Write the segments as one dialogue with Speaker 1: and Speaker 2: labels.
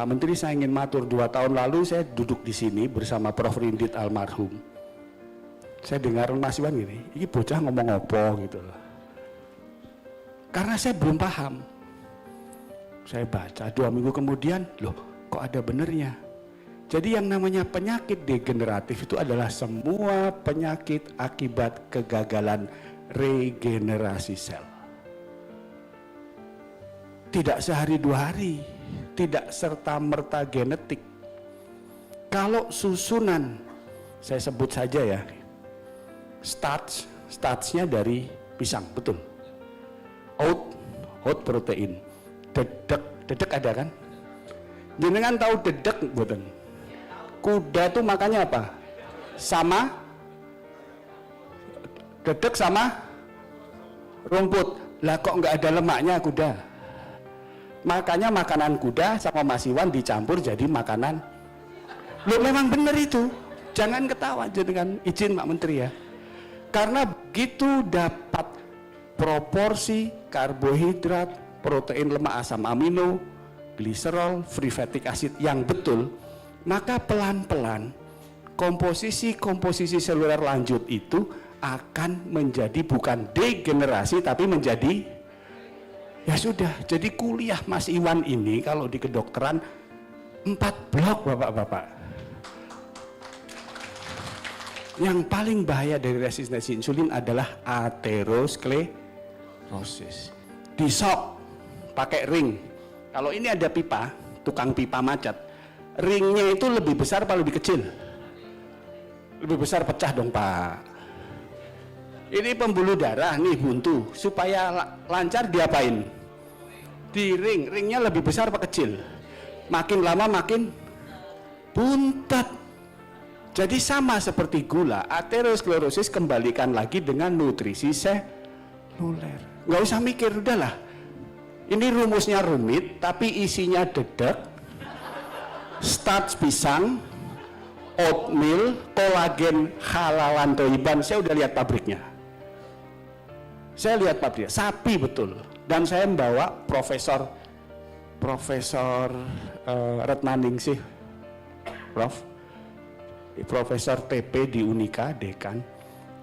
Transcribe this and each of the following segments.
Speaker 1: Pak Menteri, saya ingin matur, 2 tahun lalu saya duduk di sini bersama Prof. Rindit almarhum. Saya dengar Mas Iwan gini, ini bocah ngomong apa gitu loh. Karena saya belum paham. Saya baca 2 minggu kemudian, loh kok ada benernya. Jadi yang namanya penyakit degeneratif itu adalah semua penyakit akibat kegagalan regenerasi sel. Tidak sehari 2 hari, tidak serta-merta genetik. Kalau susunan, saya sebut saja ya, starchnya dari pisang, betul. Oat protein, dedek ada kan? Jenengan tahu dedek buatan? Kuda tuh makannya apa? Sama dedek sama rumput. Lah kok nggak ada lemaknya kuda? Makanya makanan kuda sama Mas Iwan dicampur jadi makanan. Loh memang benar itu. Jangan ketawa, dengan izin Pak Menteri ya. Karena begitu dapat proporsi karbohidrat, protein, lemak, asam amino, gliserol, free fatty acid yang betul, maka pelan-pelan komposisi seluler lanjut itu akan menjadi bukan degenerasi tapi menjadi, ya sudah, jadi kuliah Mas Iwan ini kalau di kedokteran 4 blok Bapak-bapak. Yang paling bahaya dari resistensi insulin adalah aterosklerosis. Disok pakai ring. Kalau ini ada pipa, tukang pipa macet, ringnya itu lebih besar apa lebih kecil? Lebih besar, pecah dong Pak. Ini pembuluh darah nih buntu, supaya lancar diapain? Di ringnya lebih besar apa kecil? Makin lama makin buntat. Jadi sama seperti gula, aterosklerosis kembalikan lagi dengan nutrisi seluler. Nggak usah mikir, udahlah. Ini rumusnya rumit, tapi isinya dedek, starch pisang, oatmeal, kolagen halalan toiban. Saya udah lihat pabriknya. Saya lihat pabriknya, sapi betul. Dan saya membawa Profesor Retnaningsih, Profesor TP di Unika, dekan,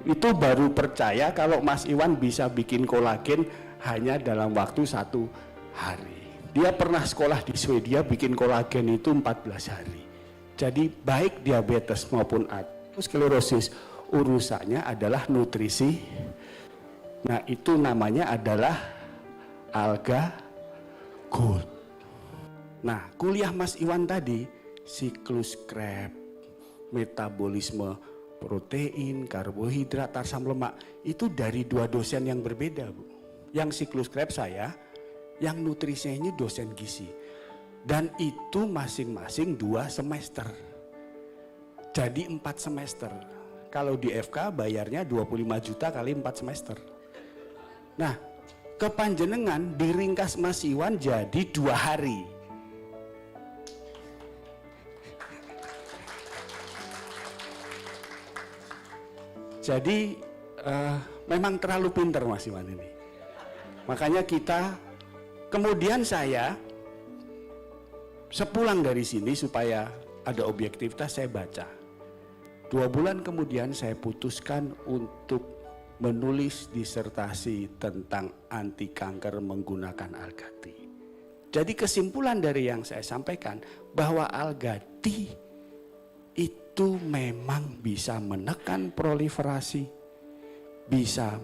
Speaker 1: itu baru percaya kalau Mas Iwan bisa bikin kolagen hanya dalam waktu 1 hari. Dia pernah sekolah di Swedia, bikin kolagen itu 14 hari. Jadi baik diabetes maupun aterosklerosis, urusannya adalah nutrisi. Nah itu namanya adalah alga good. Nah kuliah Mas Iwan tadi, siklus Krebs, metabolisme protein, karbohidrat, asam lemak, itu dari 2 dosen yang berbeda Bu. Yang siklus Krebs saya, yang nutrisinya ini dosen gizi. Dan itu masing-masing 2 semester. Jadi 4 semester. Kalau di FK bayarnya 25 juta kali 4 semester. Nah, kepanjenengan diringkas Mas Iwan jadi 2 hari. Jadi memang terlalu pintar Mas Iwan ini. Makanya kita, kemudian saya sepulang dari sini supaya ada objektivitas, saya baca. 2 bulan kemudian saya putuskan untuk menulis disertasi tentang anti kanker menggunakan alga tea. Jadi kesimpulan dari yang saya sampaikan bahwa alga tea itu memang bisa menekan proliferasi, bisa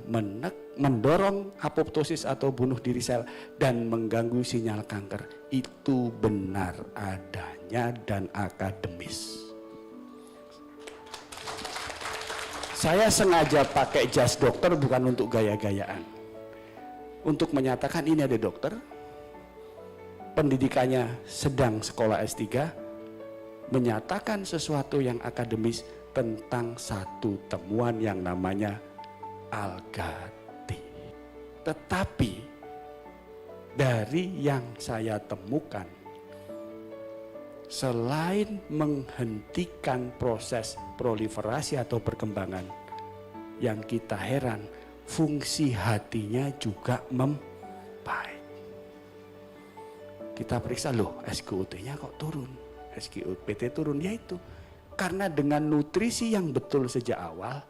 Speaker 1: mendorong apoptosis atau bunuh diri sel dan mengganggu sinyal kanker. Itu benar adanya dan akademis. Saya sengaja pakai jas dokter bukan untuk gaya-gayaan. Untuk menyatakan ini ada dokter, pendidikannya sedang sekolah S3, menyatakan sesuatu yang akademis tentang satu temuan yang namanya alga tea. Tetapi dari yang saya temukan, selain menghentikan proses proliferasi atau perkembangan, yang kita heran, fungsi hatinya juga membaik. Kita periksa, loh SGOT-nya kok turun, SGOT turun, yaitu karena dengan nutrisi yang betul sejak awal,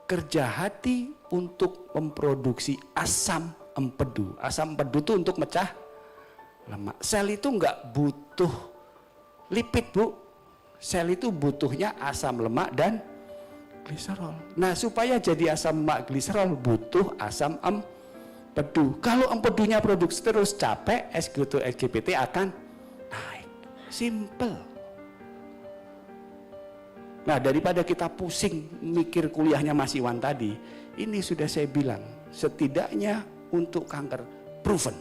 Speaker 1: kerja hati untuk memproduksi asam empedu. Asam empedu itu untuk mecah lemak. Sel itu nggak butuh lipid, Bu. Sel itu butuhnya asam lemak dan gliserol. Nah, supaya jadi asam lemak gliserol butuh asam empedu. Kalau empedunya produksi terus, capek, SGOT, SGPT akan naik. Simple. Nah, daripada kita pusing mikir kuliahnya Mas Iwan tadi, ini sudah saya bilang, setidaknya untuk kanker proven,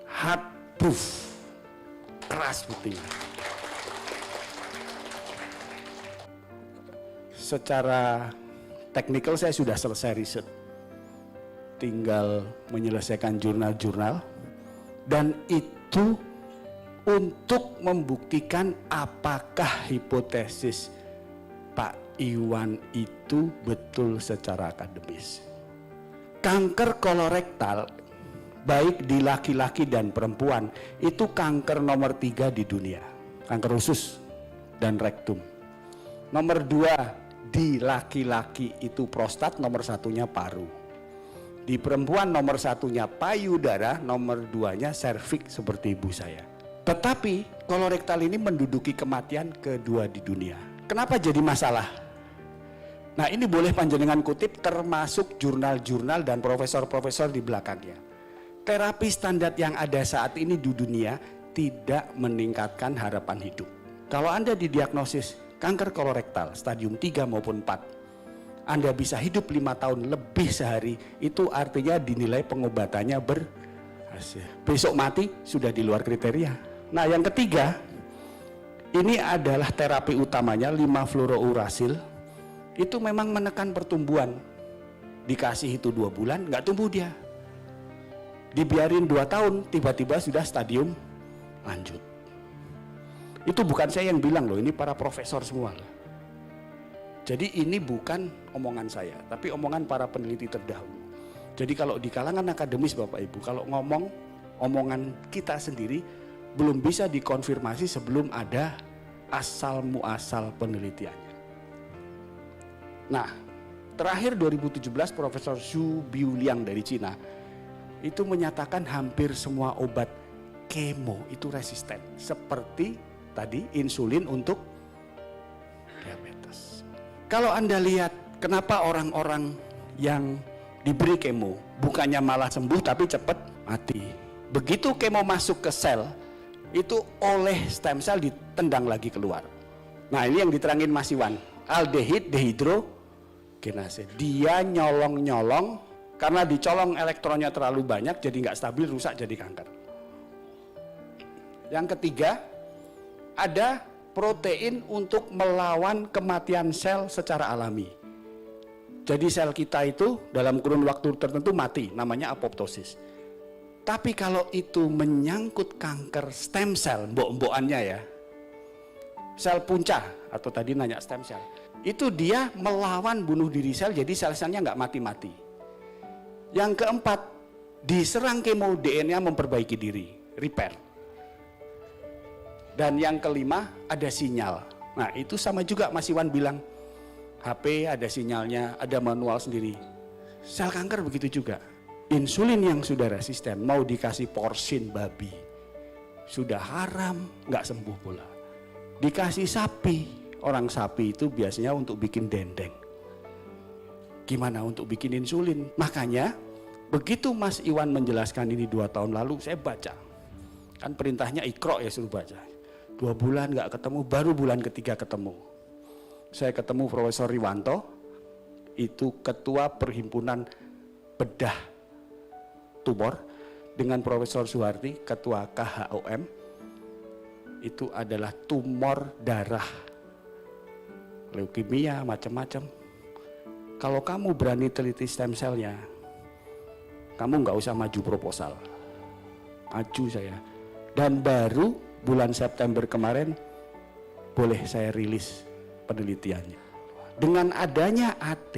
Speaker 1: hard proof, keras buktinya. Secara teknikal saya sudah selesai riset, tinggal menyelesaikan jurnal-jurnal, dan itu untuk membuktikan apakah hipotesis Pak Iwan itu betul secara akademis. Kanker kolorektal baik di laki-laki dan perempuan itu kanker nomor 3 di dunia. Kanker usus dan rektum. Nomor 2 di laki-laki itu prostat, nomor 1-nya paru. Di perempuan nomor 1-nya payudara, nomor 2-nya serviks seperti ibu saya. Tetapi kolorektal ini menduduki kematian kedua di dunia. Kenapa jadi masalah? Nah, ini boleh panjenengan kutip termasuk jurnal-jurnal dan profesor-profesor di belakangnya. Terapi standar yang ada saat ini di dunia tidak meningkatkan harapan hidup. Kalau Anda didiagnosis kanker kolorektal stadium 3 maupun 4, Anda bisa hidup 5 tahun lebih sehari, itu artinya dinilai pengobatannya berhasil. Besok mati sudah di luar kriteria. Nah, yang ketiga, ini adalah terapi utamanya 5-fluorourasil. Itu memang menekan pertumbuhan. Dikasih itu 2 bulan, nggak tumbuh dia. Dibiarin 2 tahun, tiba-tiba sudah stadium lanjut. Itu bukan saya yang bilang loh, ini para profesor semua. Jadi ini bukan omongan saya, tapi omongan para peneliti terdahulu. Jadi kalau di kalangan akademis Bapak Ibu, kalau ngomong omongan kita sendiri, belum bisa dikonfirmasi sebelum ada asal muasal penelitiannya. Nah, terakhir 2017 Profesor Zhu Biuliang dari Cina itu menyatakan hampir semua obat kemo itu resisten, seperti tadi insulin untuk diabetes. Kalau Anda lihat kenapa orang-orang yang diberi kemo bukannya malah sembuh tapi cepat mati. Begitu kemo masuk ke sel, itu oleh stem cell ditendang lagi keluar. Nah, ini yang diterangin Mas Iwan, aldehid dehidrogenase. Dia nyolong-nyolong, karena dicolong elektronnya terlalu banyak jadi nggak stabil, rusak jadi kanker. Yang ketiga, ada protein untuk melawan kematian sel secara alami. Jadi sel kita itu dalam kurun waktu tertentu mati, namanya apoptosis. Tapi kalau itu menyangkut kanker stem cell, mbok-mbokannya ya, sel punca atau tadi nanya stem cell, itu dia melawan bunuh diri sel, jadi sel-selnya nggak mati-mati. Yang keempat, diserang kemo, DNA memperbaiki diri, repair. Dan yang kelima, ada sinyal. Nah, itu sama juga Mas Iwan bilang, HP ada sinyalnya, ada manual sendiri. Sel kanker begitu juga. Insulin yang sudah resisten mau dikasih porsin babi, sudah haram, nggak sembuh pula. Dikasih sapi, orang sapi itu biasanya untuk bikin dendeng. Gimana untuk bikin insulin? Makanya begitu Mas Iwan menjelaskan ini 2 tahun lalu, saya baca. Kan perintahnya Iqra ya, suruh baca. 2 bulan nggak ketemu, baru bulan ketiga ketemu. Saya ketemu Profesor Riwanto, itu ketua perhimpunan bedah tumor, dengan Profesor Suharti, ketua KHOM, itu adalah tumor darah, leukemia, macam-macam. Kalau kamu berani teliti stem cell-nya, kamu nggak usah maju proposal. Maju saya. Dan baru bulan September kemarin, boleh saya rilis penelitiannya. Dengan adanya AT,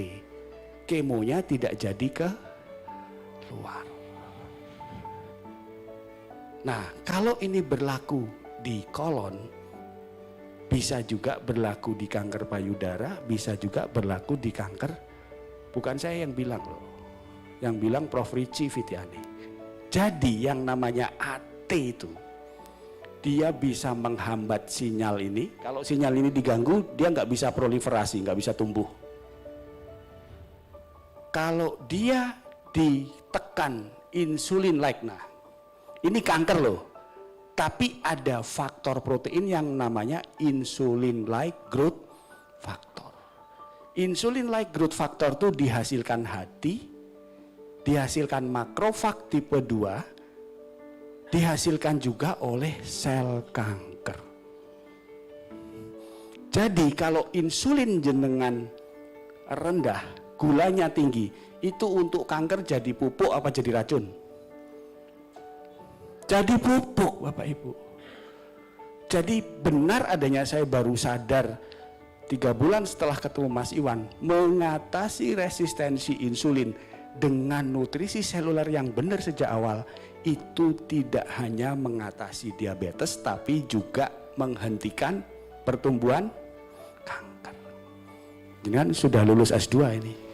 Speaker 1: kemonya tidak jadi ke luar. Nah, kalau ini berlaku di kolon, bisa juga berlaku di kanker payudara, bisa juga berlaku di kanker. Bukan saya yang bilang loh, yang bilang Prof. Ricci Fitiani. Jadi yang namanya AT itu, dia bisa menghambat sinyal ini. Kalau sinyal ini diganggu, dia nggak bisa proliferasi, nggak bisa tumbuh. Kalau dia ditekan insulin like, nah ini kanker loh. Tapi ada faktor protein yang namanya insulin like growth factor. Insulin like growth factor itu dihasilkan hati, dihasilkan makrofag tipe 2, dihasilkan juga oleh sel kanker. Jadi kalau insulin jenengan rendah, gulanya tinggi, itu untuk kanker jadi pupuk apa jadi racun? Jadi pupuk, Bapak Ibu. Jadi benar adanya, saya baru sadar 3 bulan setelah ketemu Mas Iwan, mengatasi resistensi insulin dengan nutrisi seluler yang benar sejak awal, itu tidak hanya mengatasi diabetes, tapi juga menghentikan pertumbuhan kanker. Jangan sudah lulus S2 ini.